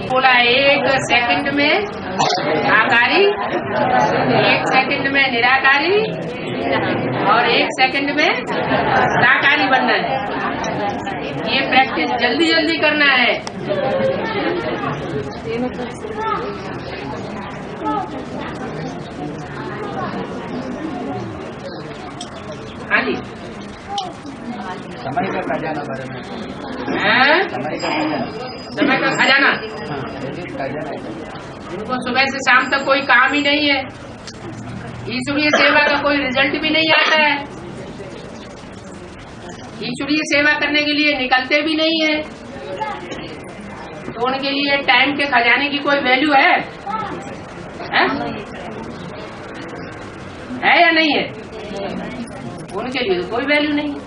बोला 1 सेकंड में आकारी, 1 सेकंड में निराकारी और 1 सेकंड में साकारी बनना है। ये प्रैक्टिस जल्दी जल्दी करना है। हाँ जी, समय का खजाना बारे में, समय का खजाना। इनको सुबह से शाम तक कोई काम ही नहीं है, ईश्वरीय सेवा का कोई रिजल्ट भी नहीं आता है, ईश्वरीय सेवा करने के लिए निकलते भी नहीं है, तो उनके लिए टाइम के खजाने की कोई वैल्यू है या नहीं है? उनके लिए तो कोई वैल्यू नहीं है।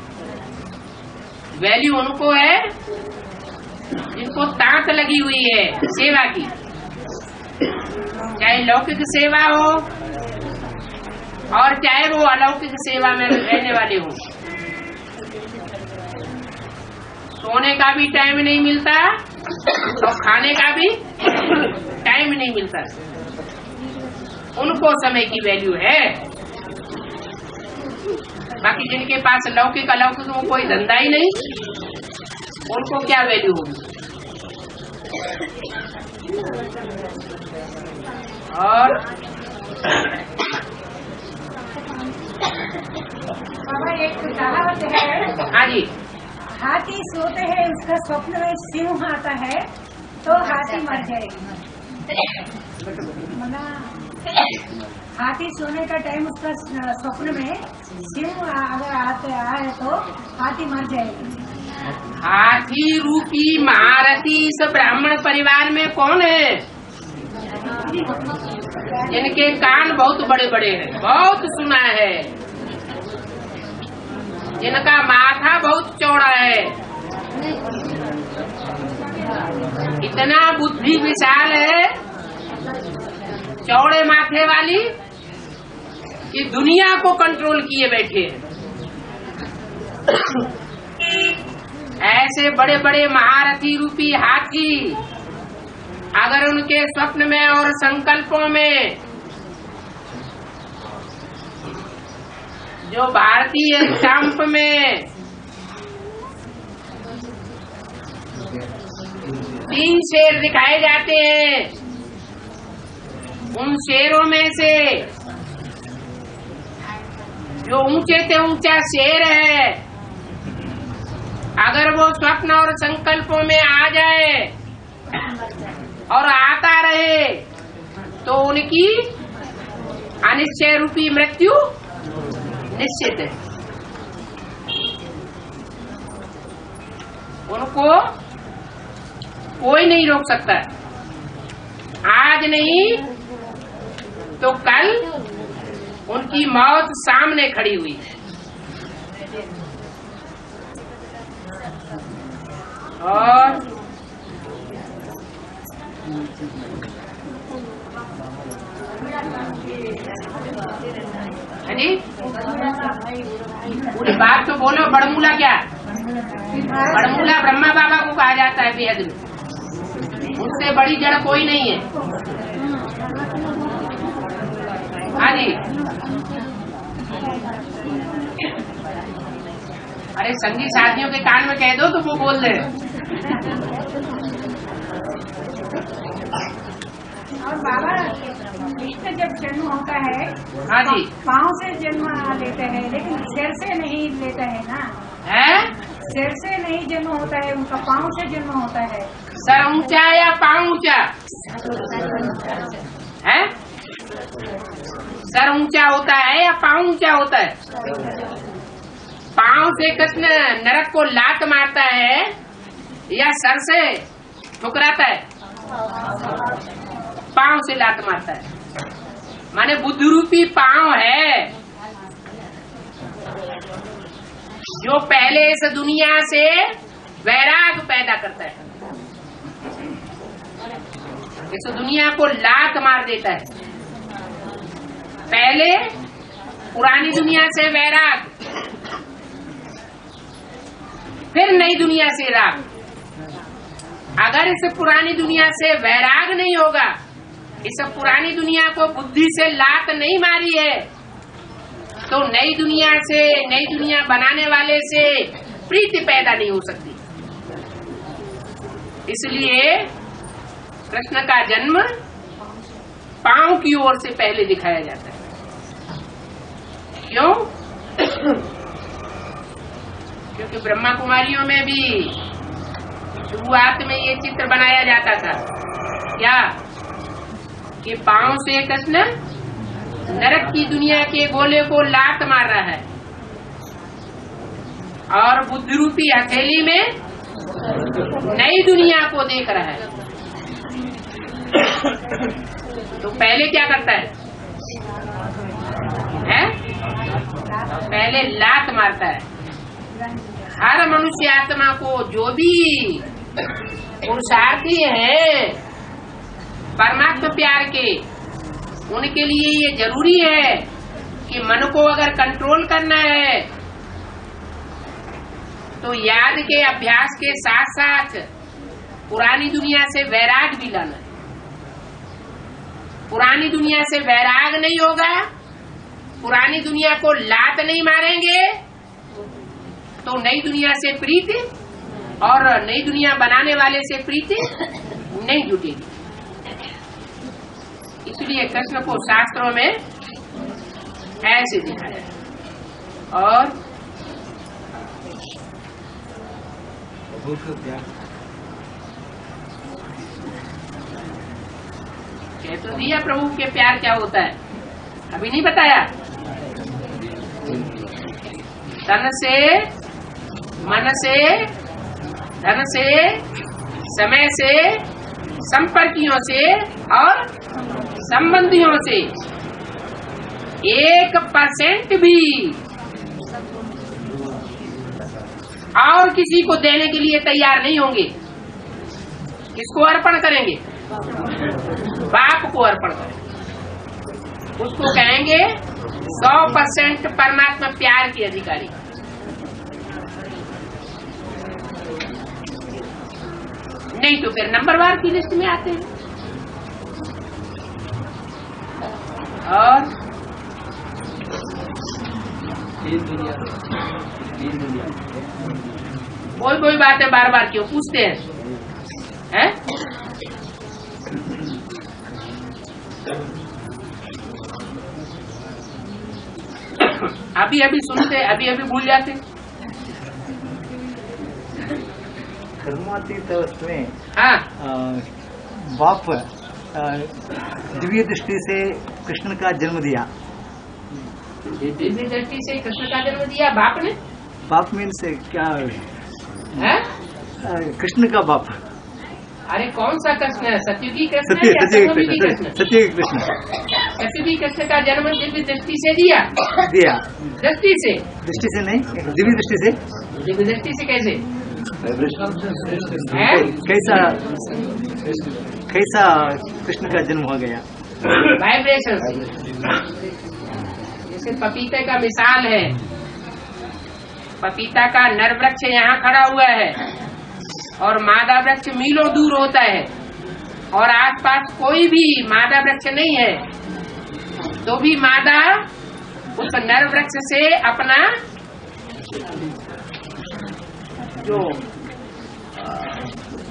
वैल्यू उनको है जिनको ताक लगी हुई है सेवा की, चाहे लौकिक सेवा हो और चाहे वो अलौकिक सेवा में रहने वाले हो। सोने का भी टाइम नहीं मिलता और खाने का भी टाइम नहीं मिलता, उनको समय की वैल्यू है। बाकी जिनके पास लौकिक अलौकिक में कोई धंधा ही नहीं, उनको क्या वैल्यू होगी? और बाबा एक कहावत है, हाँ जी, हाथी सोते हैं उसका स्वप्न में सिंह आता है तो हाथी मर जाएगी। हाथी सोने का टाइम उसका स्वप्न में सिंह अगर आए तो हाथी मर जाएगी। हाथी रूपी महारथी इस ब्राह्मण परिवार में कौन है? जिनके कान बहुत बड़े बड़े हैं, बहुत सुना है, जिनका माथा बहुत चौड़ा है, इतना बुद्धि विशाल है चौड़े माथे वाली कि दुनिया को कंट्रोल किए बैठे हैं। ऐसे बड़े बड़े महारथी रूपी हाथी अगर उनके स्वप्न में और संकल्पों में जो भारतीय स्टाम्प में 3 शेर दिखाए जाते हैं, उन शेरों में से जो ऊंचे से ऊंचा शेर है, अगर वो स्वप्न और संकल्पों में आ जाए और आता रहे तो उनकी अनिश्चय रूपी मृत्यु निश्चित है। उनको कोई नहीं रोक सकता। आज नहीं तो कल उनकी मौत सामने खड़ी हुई है। और जी पूरी बात तो बोलो। बड़मूला क्या? बड़मूला ब्रह्मा बाबा को कहा जाता है बेहद में, उससे बड़ी जड़ कोई नहीं है। हाँ जी, अरे संगी साथियों के कान में कह दो तो वो बोल दे। और बाबा कृष्ण जब जन्म होता है, हाँ जी, पाँव से जन्म लेते हैं, लेकिन सिर से नहीं लेते है ना? है सिर से नहीं जन्म होता है, उनका पाँव से जन्म होता है। सर ऊंचा या पाँव ऊंचा है? सर ऊंचा होता है या पाँव ऊंचा होता है? पाँव से कृष्ण नरक को लात मारता है या सर से ठुकराता है? पाँव से लात मारता है। माने बुद्ध रूपी पाँव है जो पहले इस दुनिया से वैराग पैदा करता है, इस दुनिया को लात मार देता है। पहले पुरानी दुनिया से वैराग, फिर नई दुनिया से राग। अगर इस पुरानी दुनिया से वैराग नहीं होगा, इस पुरानी दुनिया को बुद्धि से लात नहीं मारी है, तो नई दुनिया से, नई दुनिया बनाने वाले से प्रीति पैदा नहीं हो सकती। इसलिए कृष्ण का जन्म पांव की ओर से पहले दिखाया जाता है। क्यों? क्योंकि ब्रह्मा कुमारियों में भी शुरुआत में ये चित्र बनाया जाता था क्या, कि पांव से कृष्ण नरक की दुनिया के गोले को लात मार रहा है और बुद्धि रूपी हथेली में नई दुनिया को देख रहा है। तो पहले क्या करता है? पहले लात मारता है। हर मनुष्य आत्मा को, जो भी पुरुषार्थी है परमात्मा प्यार के, उनके लिए ये जरूरी है कि मन को अगर कंट्रोल करना है तो याद के अभ्यास के साथ साथ पुरानी दुनिया से वैराग भी लाना है। पुरानी दुनिया से वैराग नहीं होगा, पुरानी दुनिया को लात नहीं मारेंगे, तो नई दुनिया से प्रीति और नई दुनिया बनाने वाले से प्रीति नहीं जुटेगी। इसलिए कृष्ण को शास्त्रों में ऐसे दिखाया। और कह तो दिया प्रभु के प्यार क्या होता है, अभी नहीं बताया। तन से, मन से, धन से, समय से, संपर्कियों से और संबंधियों से 1% भी और किसी को देने के लिए तैयार नहीं होंगे। किसको अर्पण करेंगे? बाप को अर्पण करेंगे। उसको कहेंगे 100% परमात्मा प्यार के अधिकारी। नहीं तो फिर नंबरवार की लिस्ट में आते हैं। और कोई बातें बार बार क्यों पूछते हैं? अभी अभी सुनते, अभी अभी भूल जाते। कर्मातीत अवस्था में हाँ, बाप दिव्य दृष्टि से कृष्ण का जन्म दिया। दिव्य दृष्टि से कृष्ण का जन्म दिया बाप ने? बाप मीन्स क्या है? कृष्ण का बाप। अरे कौन सा कृष्ण है? सत्युगी कृष्ण सत्य या सतयुगी कृष्ण? सत्युगी कृष्ण। सत्युगी कृष्ण का जन्म दिव्य दृष्टि से दिया? दृष्टि से? दृष्टि से नहीं, दिव्य दृष्टि से। दिव्य दृष्टि से कैसे? कैसा कृष्ण का जन्म हो गया? वाइब्रेशन से। जैसे पपीते का मिसाल है, पपीता का नर वृक्ष यहाँ खड़ा हुआ है और मादा वृक्ष मीलों दूर होता है और आसपास कोई भी मादा वृक्ष नहीं है, तो भी मादा उस नर वृक्ष से अपना जो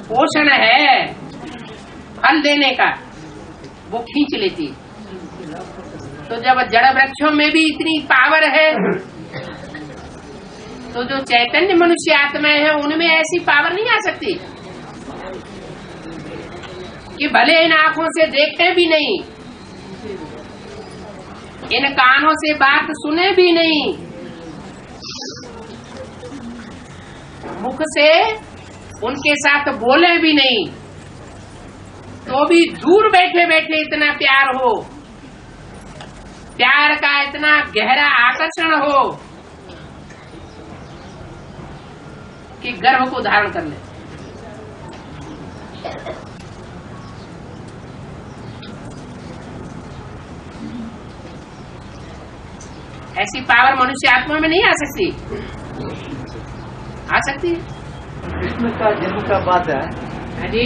पोषण है फल देने का वो खींच लेती। तो जब जड़ वृक्षों में भी इतनी पावर है, तो जो चैतन्य मनुष्य आत्माएं हैं उनमें ऐसी पावर नहीं आ सकती कि भले इन आंखों से देखते भी नहीं, इन कानों से बात सुने भी नहीं, मुख से उनके साथ बोले भी नहीं, तो भी दूर बैठे बैठे इतना प्यार हो, प्यार का इतना गहरा आकर्षण हो कि गर्भ को धारण कर ले। ऐसी पावर मनुष्य आत्मा में नहीं आ सकती। आ सकती है। कृष्ण का जन्म का बाद हाँ जी,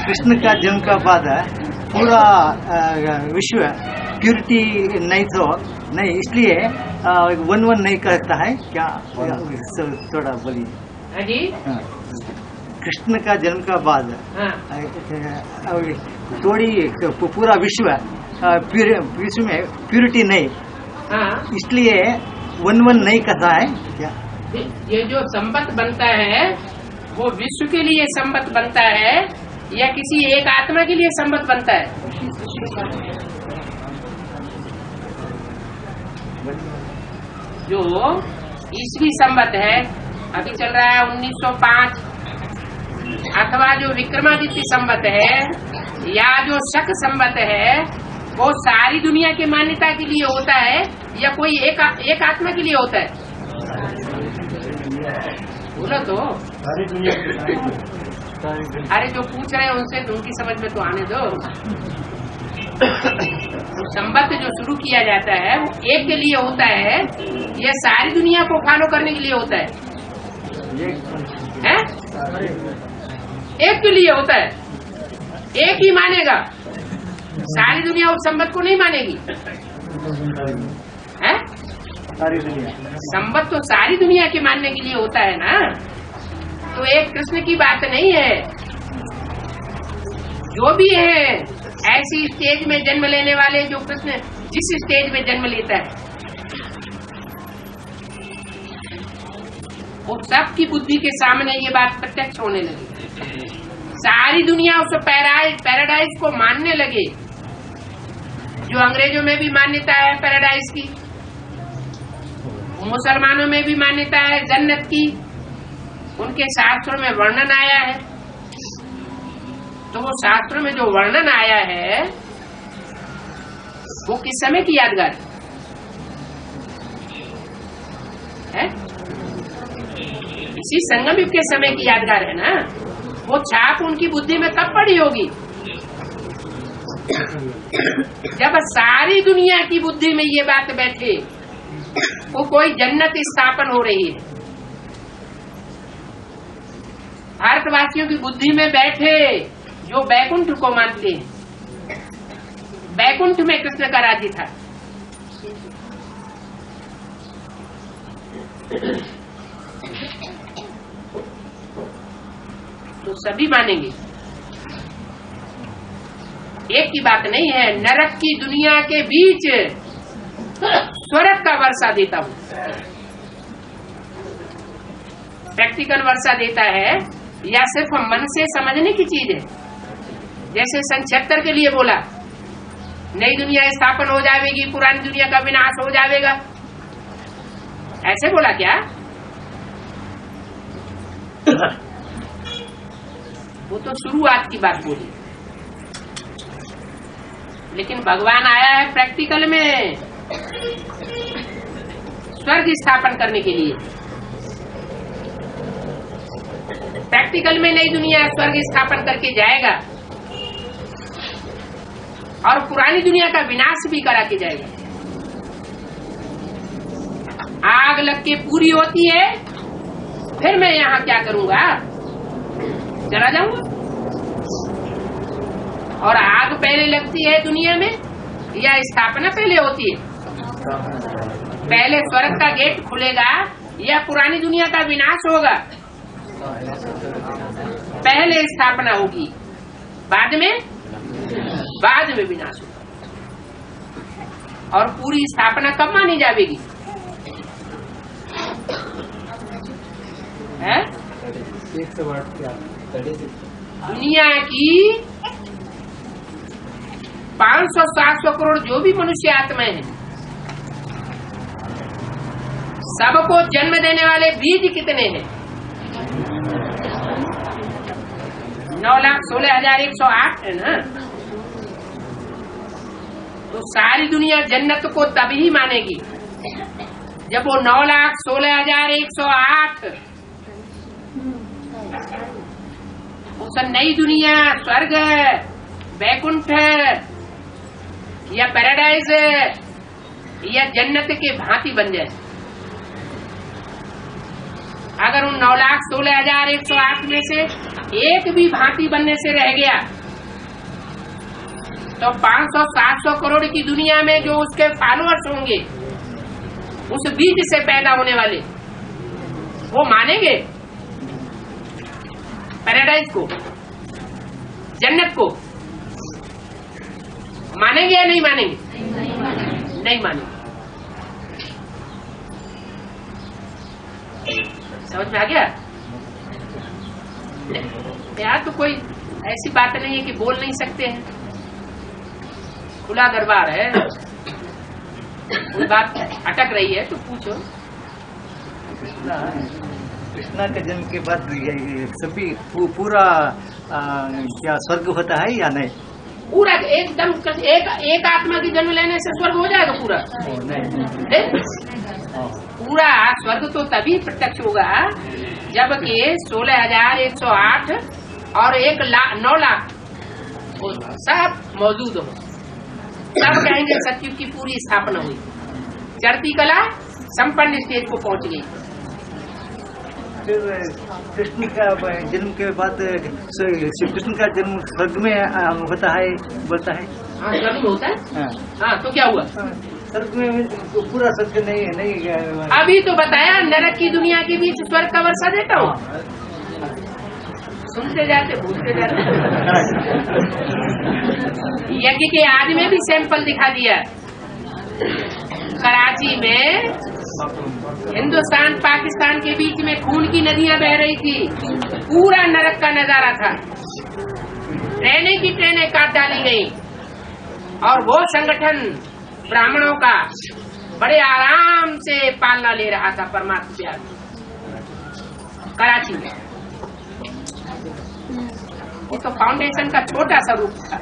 कृष्ण का जन्म का बाद पूरा विश्व प्यूरिटी नहीं इसलिए वन नहीं कहता है क्या? थोड़ा बोलिए। हाँ जी, हाँ। कृष्ण का जन्म का बाद हाँ, थोड़ी पूरा विश्व में प्यूरिटी नहीं, हाँ। इसलिए वन नहीं कहता है क्या? ये जो संबत बनता है वो विश्व के लिए संबत बनता है या किसी एक आत्मा के लिए संबत बनता है? जो ईसवी संबत है, अभी चल रहा है 1905, अथवा जो विक्रमादित्य संबत है या जो शक संबत है, वो सारी दुनिया की मान्यता के लिए होता है या कोई एक आत्मा के लिए होता है? बोलो तो। अरे जो पूछ रहे हैं उनसे उनकी समझ में तो आने दो। तो संबत जो शुरू किया जाता है वो एक के लिए होता है या सारी दुनिया को फॉलो करने के लिए होता है? हैं? एक के लिए होता है, एक ही मानेगा, सारी दुनिया उस संबत को नहीं मानेगी। हैं? सारी दुनिया संबत तो सारी दुनिया के मानने के लिए होता है ना, तो एक कृष्ण की बात नहीं है। जो भी है ऐसी स्टेज में जन्म लेने वाले, जो कृष्ण जिस स्टेज में जन्म लेता है वो सबकी बुद्धि के सामने ये बात प्रत्यक्ष होने लगी। सारी दुनिया उस पैराडाइज को मानने लगे, जो अंग्रेजों में भी मान्यता है पैराडाइज की, मुसलमानों में भी मान्यता है जन्नत की, उनके शास्त्रों में वर्णन आया है। तो वो शास्त्रों में जो वर्णन आया है वो किस समय की यादगार है? इसी संगम युग के समय की यादगार है ना। वो छाप उनकी बुद्धि में कब पड़ी होगी? जब सारी दुनिया की बुद्धि में ये बात बैठे वो कोई जन्नत स्थापन हो रही है। भारतवासियों की बुद्धि में बैठे जो बैकुंठ को मानते हैं, बैकुंठ में कृष्ण का राज्य था। तो सभी मानेंगे, एक की बात नहीं है। नरक की दुनिया के बीच स्वर्ग का वर्षा देता हूं। प्रैक्टिकल वर्षा देता है या सिर्फ मन से समझने की चीज है? जैसे सन 76 के लिए बोला नई दुनिया स्थापन हो जाएगी, पुरानी दुनिया का विनाश हो जाएगा, ऐसे बोला क्या? वो तो शुरुआत की बात बोली, लेकिन भगवान आया है प्रैक्टिकल में स्वर्ग स्थापन करने के लिए। प्रैक्टिकल में नई दुनिया स्वर्ग स्थापन करके जाएगा और पुरानी दुनिया का विनाश भी करा के जाएगा। आग लग के पूरी होती है, फिर मैं यहाँ क्या करूंगा? चला जाऊंगा। और आग पहले लगती है दुनिया में या स्थापना पहले होती है? पहले स्वर्ग का गेट खुलेगा या पुरानी दुनिया का विनाश होगा? पहले स्थापना होगी, बाद में विनाश होगा। और पूरी स्थापना कब मानी जाएगी? है? दुनिया की 500-700 करोड़ जो भी मनुष्य आत्माएं हैं, सबको जन्म देने वाले बीज कितने हैं? 9,16,108 है ना। तो सारी दुनिया जन्नत को तभी मानेगी जब वो 9,16,108 उस नई दुनिया स्वर्ग बैकुंठ या पैराडाइज या जन्नत के भांति बन जाए। अगर उन 9,16,108 में से एक भी भांति बनने से रह गया तो 500-700 करोड़ की दुनिया में जो उसके फॉलोअर्स होंगे, उस बीज से पैदा होने वाले, वो मानेंगे पैराडाइज को, जन्नत को? मानेंगे या नहीं मानेंगे? नहीं मानेंगे। समझ में आ गया? यार तो कोई ऐसी बात नहीं है कि बोल नहीं सकते हैं, खुला दरबार है। कोई बात अटक रही है तो पूछो। कृष्णा के जन्म के बाद सभी पूरा क्या स्वर्ग होता है या नहीं? पूरा एकदम एक आत्मा की जन्म लेने से स्वर्ग हो जाएगा पूरा? पूरा स्वर्ग तो तभी प्रत्यक्ष होगा जबकि 16,108 और 9 लाख वो सब मौजूद हो। सब कहेंगे सतयुग की पूरी स्थापना हुई, चढ़ती कला संपन्न स्टेज को पहुंच गई। फिर कृष्ण का जन्म के बाद श्री कृष्ण का जन्म स्वर्ग में होता है बोलता है। हाँ, स्वर्ग में होता है। हाँ, तो क्या हुआ? स्वर्ग में पूरा स्वर्ग नहीं अभी तो बताया, नरक की दुनिया के बीच स्वर्ग का वर्षा देता हूँ। सुनते जाते भूलते जाते। यज्ञ के आज में भी सैंपल दिखा दिया। कराची में हिंदुस्तान पाकिस्तान के बीच में खून की नदियां बह रही थी, पूरा नरक का नजारा था। ट्रेनें की ट्रेनें काट डाली गई और वो संगठन ब्राह्मणों का बड़े आराम से पालना ले रहा था परमात्मा प्यार कराची में। ये तो फाउंडेशन का छोटा सा रूप था।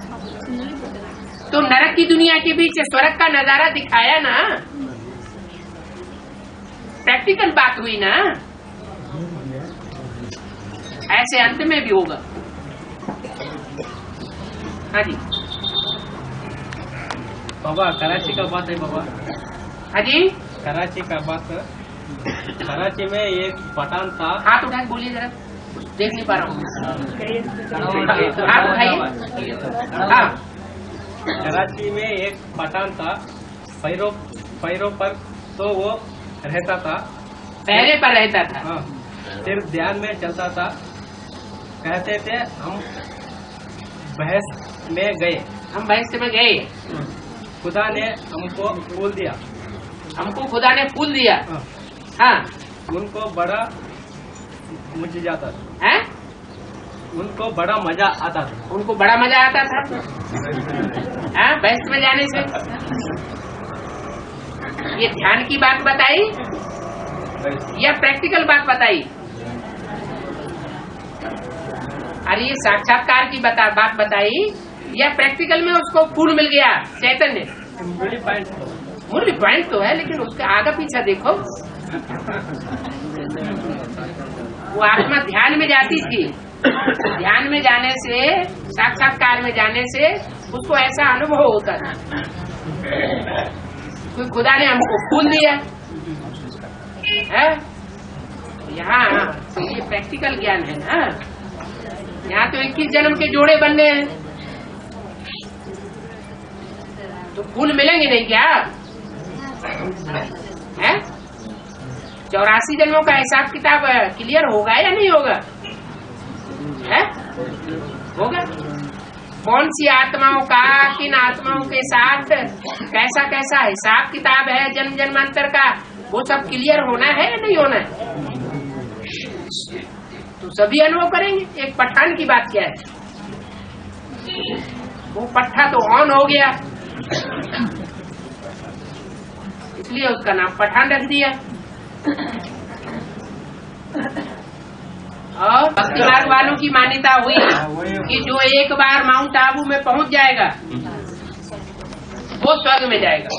तो नरक की दुनिया के बीच स्वर्ग का नजारा दिखाया ना, प्रैक्टिकल बात हुई ना। ऐसे अंत में भी होगा। हाँ जी बाबा, कराची का बात है बाबा। हाँ जी, कराची का बात। कराची में एक पठान था। हाथ उठा के बोलिए जरा, देख नहीं पा रहा हूँ। हाथ उठाइए। हाँ, कराची में एक पठान था, पैरों पर तो वो रहता था, पहरे पर रहता था। हाँ, सिर्फ ध्यान में चलता था। कहते थे हम बहस में गए, हम बहस में गए, खुदा ने हमको फूल दिया, हमको खुदा ने फूल दिया। हाँ, हाँ, उनको बड़ा मुझे आता था, है? उनको बड़ा मजा आता था। उनको बड़ा मजा आता था। हाँ, बहस में जाने से। ये ध्यान की बात बताई या प्रैक्टिकल बात बताई? अरे ये साक्षात्कार की बात बताई या प्रैक्टिकल में उसको फूल मिल गया चैतन्य? मूल पॉइंट तो है, लेकिन उसका आगे पीछे देखो। वो आत्मा ध्यान में जाती थी, ध्यान में जाने से, साक्षात्कार में जाने से उसको ऐसा अनुभव होता था कि खुदा ने हमको फूल दिया है। यहाँ तो ये प्रैक्टिकल ज्ञान है ना। यहाँ तो 21 जन्म के जोड़े बनने हैं, तो फूल मिलेंगे नहीं क्या? है 84 जन्मों का हिसाब किताब क्लियर होगा या नहीं होगा? है होगा। कौन सी आत्माओं का किन आत्माओं के साथ कैसा कैसा हिसाब किताब है जन्म जन्मांतर का, वो सब क्लियर होना है या नहीं होना है? तो सभी अनुभव करेंगे। एक पठान की बात क्या है? वो पट्ठा तो ऑन हो गया, इसलिए उसका नाम पठान रख दिया। और भक्ति मार्ग वालों की मान्यता हुई कि जो एक बार माउंट आबू में पहुंच जाएगा वो स्वर्ग में जाएगा।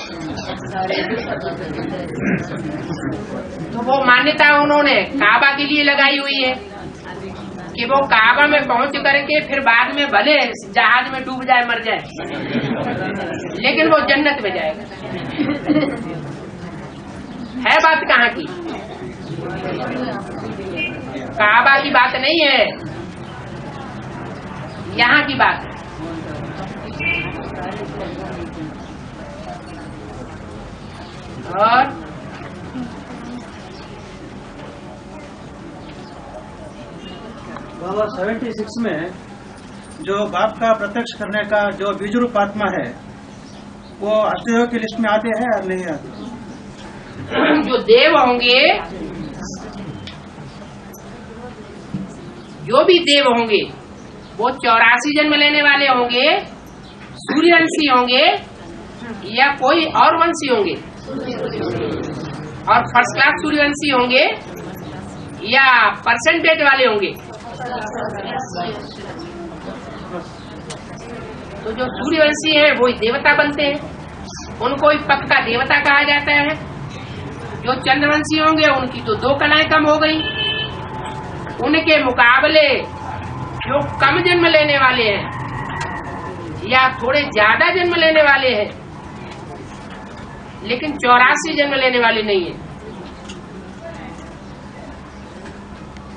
तो वो मान्यता उन्होंने काबा के लिए लगाई हुई है कि वो काबा में पहुंच करके फिर बाद में भले जहाज में डूब जाए, मर जाए, लेकिन वो जन्नत में जाएगा। है बात कहाँ की? काबा की बात नहीं है, यहाँ की बात है। और बाबा 76 में जो बाप का प्रत्यक्ष करने का जो बीज रूप आत्मा है वो अष्टदेव की लिस्ट में आते हैं और नहीं आते? जो देव होंगे, जो भी देव होंगे वो 84 जन्म लेने वाले होंगे, सूर्यवंशी होंगे या कोई और वंशी होंगे, और फर्स्ट क्लास सूर्यवंशी होंगे या परसेंटेज वाले होंगे। तो जो सूर्यवंशी है वो देवता बनते हैं, उनको ही पक्का देवता कहा जाता है। जो चंद्रवंशी होंगे उनकी तो 2 कलाएं कम हो गई। उनके मुकाबले जो कम जन्म लेने वाले हैं या थोड़े ज्यादा जन्म लेने वाले हैं लेकिन 84 जन्म लेने वाले नहीं है,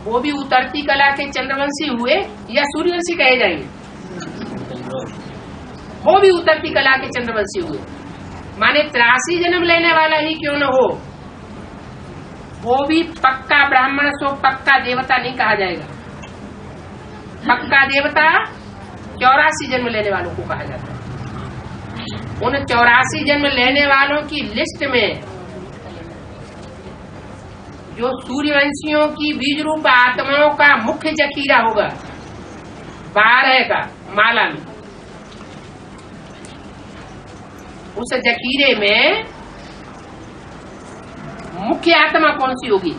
वो भी उतरती कला के चंद्रवंशी हुए या सूर्यवंशी कहे जाएंगे। वो भी उतरती कला के चंद्रवंशी हुए, माने 83 जन्म लेने वाला ही क्यों न हो, वो भी पक्का ब्राह्मण सो पक्का देवता नहीं कहा जाएगा। पक्का देवता 84 जन्म लेने वालों को कहा जाता है। उन 84 जन्म लेने वालों की लिस्ट में जो सूर्यवंशियों की बीज रूप आत्माओं का मुख्य जखीरा होगा 12 का माला में, उस जखीरे में मुख्य आत्मा कौन सी होगी?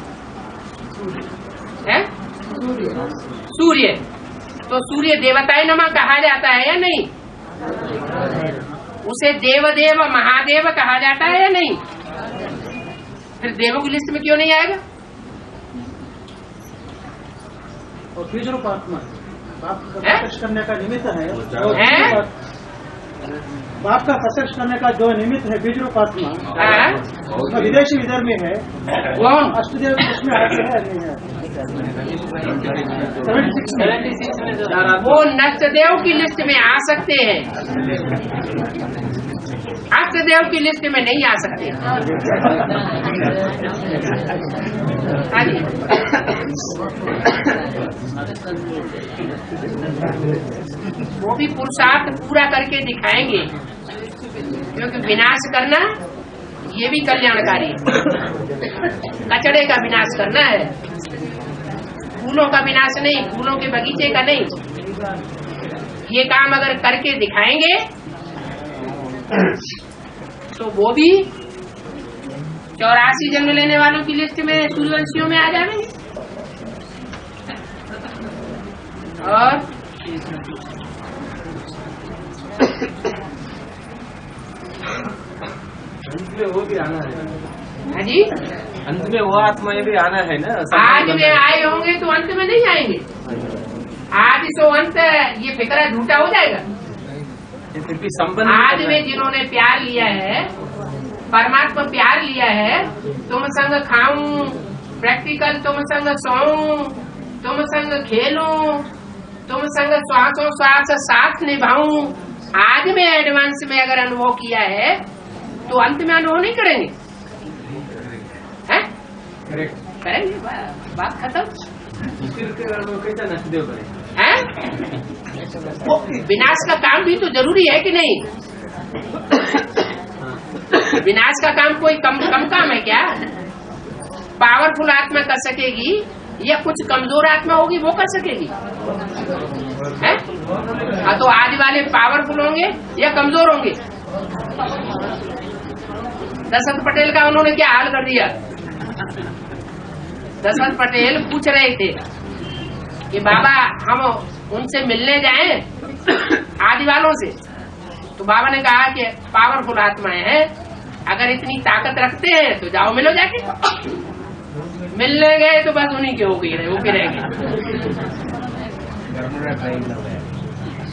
है सूर्य। तो सूर्य देवताए नमः कहा जाता है या नहीं? उसे देवदेव महादेव कहा जाता है या नहीं? फिर देवों की लिस्ट में क्यों नहीं आएगा? और बीज रूप आत्मा बाप का प्रत्यक्ष करने का निमित्त है, बाप का प्रत्यक्ष करने का जो निमित्त है बीज रूप आत्मा, उसका विदेशी विधर्म में है, कौन? अष्टदेव उसमें आते हैं नहीं है? 76 में वो नष्टदेव की लिस्ट में आ सकते हैं, अष्टदेव की लिस्ट में नहीं आ सकते। हाँ जी। वो भी पुरुषार्थ पूरा करके दिखाएंगे, क्योंकि विनाश करना ये भी कल्याणकारी है। कचड़े का विनाश करना है, फूलों का विनाश नहीं, फूलों के बगीचे का नहीं। ये काम अगर करके दिखाएंगे तो वो भी 84 जन्म लेने वालों की लिस्ट में सूर्यवंशियों में आ जाएंगे। और अंत में वो भी आना है। हाँ जी, अंत में वो आत्माएं भी आना है ना। आज में आए होंगे तो अंत में नहीं आएंगे। आज तो अंत ये फिक्रा झूठा हो जाएगा। फिर भी संबंध आज में जिन्होंने प्यार लिया है, परमात्मा प्यार लिया है, तुम संग खाऊं प्रैक्टिकल, तुम संग सोऊं, तुम संग खेलूं, तुम संग श्वासों श्वास साथ निभाऊं, आज में एडवांस में अगर अनुभव किया है तो अंत में अनुभव नहीं करेंगे? हैं? करेंगे। बात खत्म। कैसा नष्टदेव करें? वो विनाश का काम भी तो जरूरी है कि नहीं? विनाश का काम कोई कम काम है क्या? पावरफुल आत्मा कर सकेगी या कुछ कमजोर आत्मा होगी वो कर सकेगी? है? हाँ, तो आज वाले पावरफुल होंगे या कमजोर होंगे? दशरथ पटेल का उन्होंने क्या हाल कर दिया? दशरथ पटेल पूछ रहे थे कि बाबा हम उनसे मिलने जाएं आदि वालों से, तो बाबा ने कहा कि पावरफुल आत्माएं हैं, अगर इतनी ताकत रखते हैं तो जाओ मिलो जाके। मिलने गए तो बस उन्हीं के हो गई रहेगी।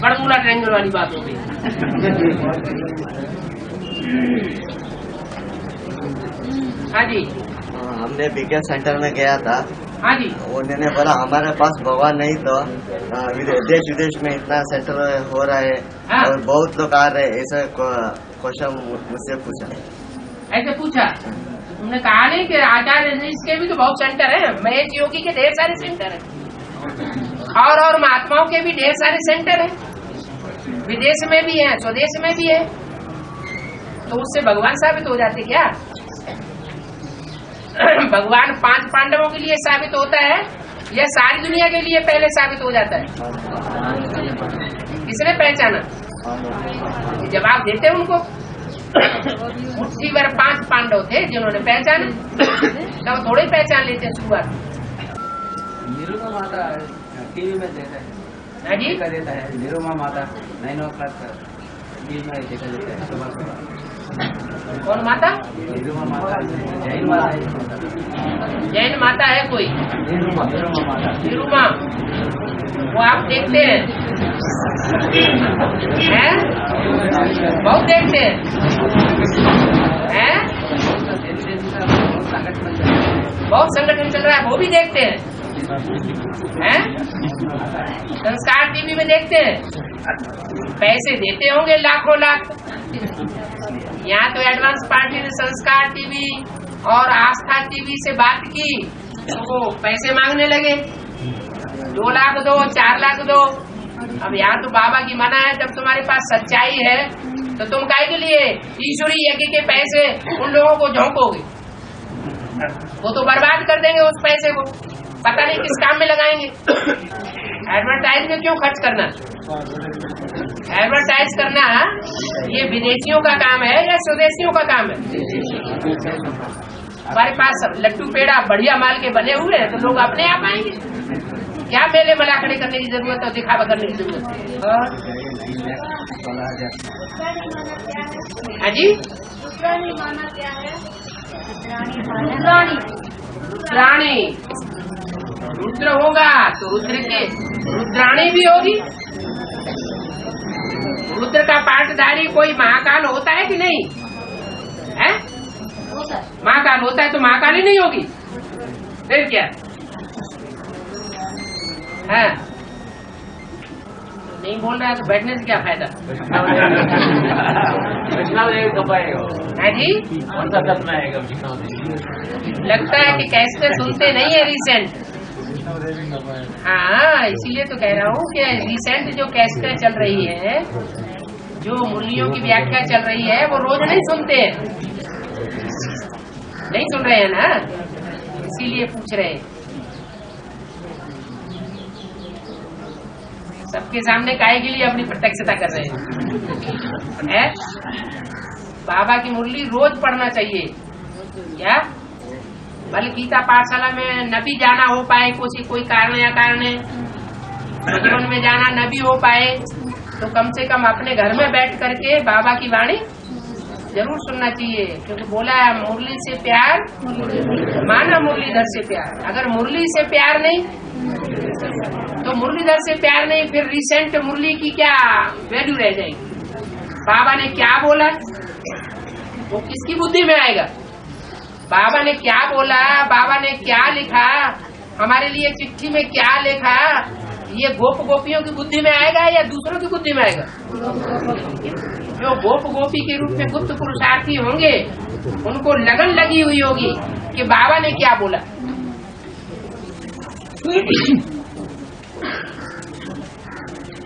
बरमूला ट्रायंगल वाली बात हो गई। हाँ जी, हमने बीके सेंटर में गया था हाँ जी। उन्होंने बोला हमारे पास भगवान नहीं तो देश विदेश में इतना सेटल हो रहा है हाँ। और बहुत लोग आ रहे हैं, ऐसा क्वेश्चन मुझसे पूछा। ऐसे पूछा? तुमने कहा नहीं कि आचार्य ऋषि के भी तो बहुत सेंटर है, महेश योगी के ढेर सारे सेंटर है और महात्माओं के भी ढेर सारे सेंटर है, विदेश में भी है, स्वदेश में भी है। तो उससे भगवान साबित हो जाते क्या? भगवान 5 पांडवों के लिए साबित होता है या सारी दुनिया के लिए पहले साबित हो जाता है? किसने पहचाना? जवाब देते उनको। मुट्ठी भर 5 पांडव थे जिन्होंने पहचाना, तब थोड़े पहचान लेते शुरुआत। निरुमा माता टीवी में देखा है, जी देखा देता है। निरुमा माता 9 o'clock टीवी में देखा देता है सुबह सुबह। कौन माता? निरुमा माता जैन माता है। जैन माता है कोई? निरुमा माता। निरुमा वो आप देखते हैं? बहुत देखते हैं? बहुत संगठन चल रहा है, वो भी देखते हैं? संस्कार टीवी में देखते हैं? पैसे देते होंगे लाखों लाख। यहाँ तो एडवांस पार्टी ने संस्कार टीवी और आस्था टीवी से बात की तो वो पैसे मांगने लगे, 2 लाख दो, 4 लाख दो। अब यहाँ तो बाबा की मना है, जब तुम्हारे पास सच्चाई है तो तुम काहे के लिए ईश्वरी यज्ञ के पैसे उन लोगों को झोंकोगे? वो तो बर्बाद कर देंगे उस पैसे को, पता नहीं किस काम में लगाएंगे। एडवर्टाइज में क्यों खर्च करना? एडवर्टाइज करना ये विदेशियों का काम है या स्वदेशियों का काम है? हमारे पास लट्टू पेड़ा बढ़िया माल के बने हुए हैं तो लोग अपने आप आएंगे। क्या मेले मलाखड़े करने की जरूरत है, दिखावा करने की जरूरत है? हाँ जी। रुद्राणी रुद्र होगा तो रुद्र के रुद्राणी भी होगी। रुद्र का पाठधारी कोई महाकाल होता है कि नहीं है? महाकाल होता है तो महाकाली नहीं होगी फिर क्या है? नहीं बोल रहा है तो बैठने से क्या फायदा है जी? लगता है कि कैसे सुनते नहीं है रिसेंट। हाँ, इसीलिए तो कह रहा हूँ कि रिसेंट जो कैसेटें चल रही है, जो मुरलियों की व्याख्या चल रही है, वो रोज नहीं सुनते हैं। नहीं सुन रहे हैं ना, इसीलिए पूछ रहे हैं। सबके सामने काहे के लिए अपनी प्रत्यक्षता कर रहे हैं? बाबा की मुरली रोज पढ़ना चाहिए क्या? भले गीता पाठशाला में न भी जाना हो पाए, कोई कारण या कारण जीवन में जाना न भी हो पाए, तो कम से कम अपने घर में बैठ करके बाबा की वाणी जरूर सुनना चाहिए। क्योंकि बोला है मुरली से प्यार माना मुरलीधर से प्यार। अगर मुरली से प्यार नहीं तो मुरलीधर से प्यार नहीं, फिर रिसेंट मुरली की क्या वैल्यू रह जाएगी? बाबा ने क्या बोला वो किसकी बुद्धि में आएगा? बाबा ने क्या बोला, बाबा ने क्या लिखा, हमारे लिए चिट्ठी में क्या लिखा, ये गोप गोपियों की बुद्धि में आएगा या दूसरों की बुद्धि में आएगा? जो गोप गोपी के रूप में गुप्त पुरुषार्थी होंगे उनको लगन लगी हुई होगी कि बाबा ने क्या बोला।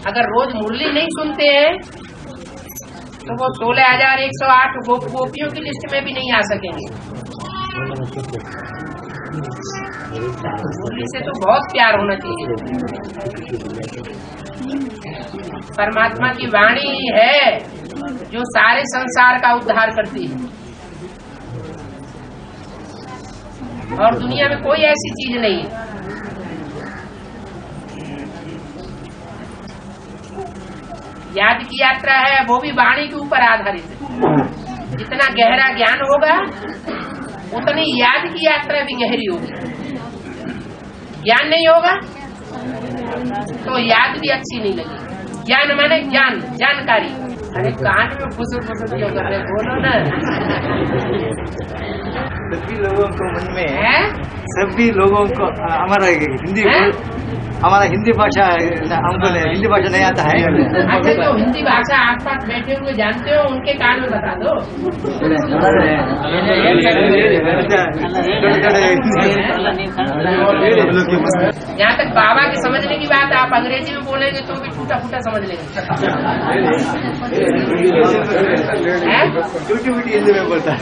अगर रोज मुरली नहीं सुनते हैं तो वो 16,108 गोप गोपियों की लिस्ट में भी नहीं आ सकेंगे। मुरली से तो बहुत प्यार होना चाहिए। परमात्मा की वाणी ही है जो सारे संसार का उद्धार करती है, और दुनिया में कोई ऐसी चीज नहीं है। याद की यात्रा है वो भी वाणी के ऊपर आधारित है। जितना गहरा ज्ञान होगा उतनी याद की यात्रा भी गहरी होगी। ज्ञान नहीं होगा तो याद भी अच्छी नहीं लगेगी। ज्ञान माने ज्ञान, जानकारी। अरे कान में फुसुर फुसुर क्यों कर रहे, बोलो ना। सभी लोगों को मन में है? सभी लोगों को हमारा हिंदी भाषा हमको हिंदी भाषा नहीं आता है। अच्छा, जो हिंदी भाषा आसपास बैठे हुए जानते हो उनके कान में बता दो। जहाँ तक बाबा के समझने की बात, आप अंग्रेजी में बोलेंगे तो भी टूटा फूटा समझ लेंगे। टूटी हिंदी में बोलता है।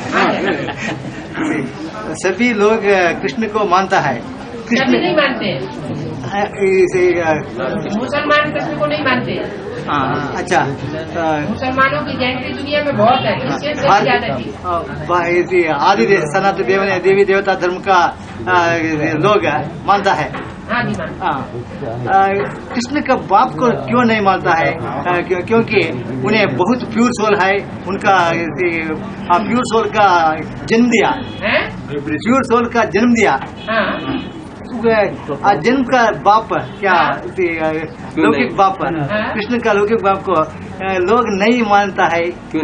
सभी लोग कृष्ण को मानता है। कृष्ण नहीं मानते, मुसलमान कृष्ण को नहीं मानते। अच्छा, मुसलमानों की जयंती दुनिया में बहुत है, क्रिश्चियन से ज्यादा थी। आदि सनातन देवी देवता धर्म का लोग मानता है। हाँ जी, मानता। कृष्ण का बाप को क्यों नहीं मानता है? क्योंकि उन्हें बहुत प्योर सोल है, उनका प्योर सोल का जन्म दिया, प्योर सोल का जन्म दिया। जन्म का बाप क्या लौकिक बाप, कृष्ण का लौकिक बाप को लोग नहीं मानता है। क्यों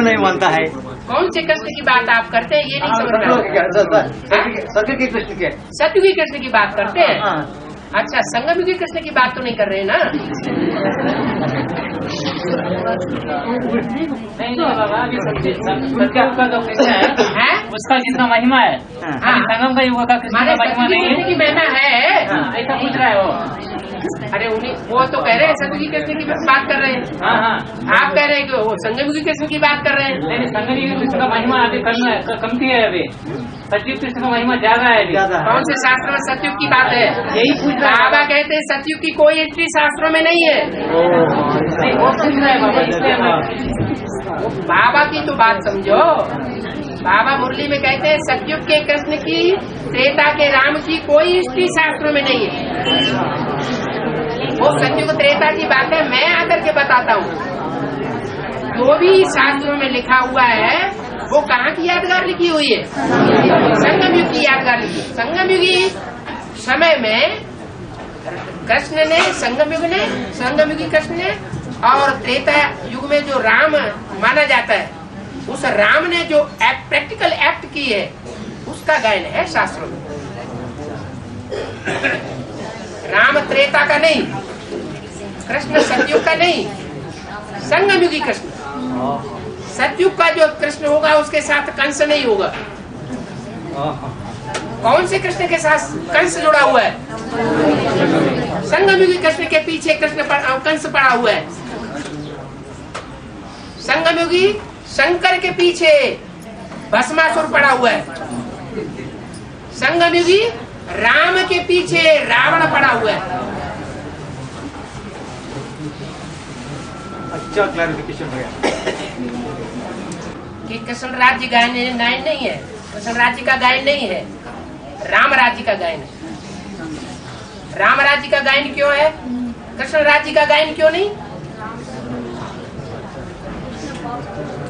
नहीं मानता है? कौन से कृष्ण की बात आप करते हैं ये नहीं समझ रहा। सत्य के कृष्ण के, सतयुगी कृष्ण की बात करते हैं। अच्छा, संगमयुगी कृष्ण की बात तो नहीं कर रहे हैं ना? नहीं बाबा, अभी सत्ययुग का जो कृष्ण है उसका जितना महिमा है, संगम का युग का कृष्ण का महिमा नहीं है। की महिमा है, ऐसा पूछ रहा है वो। अरे उन्हीं वो तो कह रहे हैं सतयुगी कृष्ण की बात कर रहे हैं। आप कह रहे हैं कि वो संगमयुगी कृष्ण की बात कर रहे हैं। नहीं, संगमयुगी कृष्ण का महिमा अभी कमती है, अभी सतयुग कृष्ण का महिमा ज्यादा है। कौन से शास्त्र में सतयुग की बात है? यही पूछ रहा है। बाबा कहते हैं सतयुग की कोई एंट्री शास्त्रों में नहीं है। वो पूछ रहा है बाबा, इसलिए बाबा की तो बात समझो। बाबा मुरली में कहते हैं सतयुग के कृष्ण की, त्रेता के राम की कोई हिस्ट्री शास्त्रों में नहीं है। वो सतयुग त्रेता की बात है, मैं आकर के बताता हूँ। जो भी शास्त्रों में लिखा हुआ है वो कहाँ की यादगार लिखी हुई है? संगम युग की यादगार लिखी। संगमयुगी समय में कृष्ण ने, संगमयुगी कृष्ण ने, और त्रेता युग में जो राम माना जाता है, उस राम ने जो प्रैक्टिकल एक्ट की है उसका गायन है शास्त्रों में। राम त्रेता का नहीं, कृष्ण सतयुग का नहीं, संगमयुगी कृष्ण। सतयुग का जो कृष्ण होगा उसके साथ कंस नहीं होगा। कौन से कृष्ण के साथ कंस जुड़ा हुआ है? संगमयुगी कृष्ण के पीछे कंस पड़ा हुआ है। संगमयुगी शंकर के पीछे भस्मासुर पड़ा हुआ है। संगमयुगी राम के पीछे रावण पड़ा हुआ है। अच्छा क्लैरिफिकेशन हो गया कि कृष्ण राज्य गायन नहीं है, कृष्ण राज्य का गायन नहीं है, राम राज्य का गायन है। राम राज्य का गायन क्यों है, कृष्ण राज्य का गायन क्यों नहीं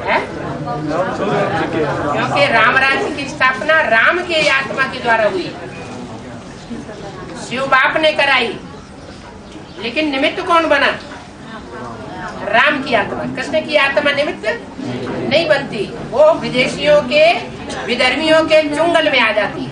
है? क्योंकि राम राज्य की स्थापना राम के आत्मा के द्वारा हुई, शिव बाप ने कराई, लेकिन निमित्त कौन बना? राम की आत्मा। कृष्ण की आत्मा निमित्त नहीं बनती, वो विदेशियों के, विधर्मियों के चुंगल में आ जाती है।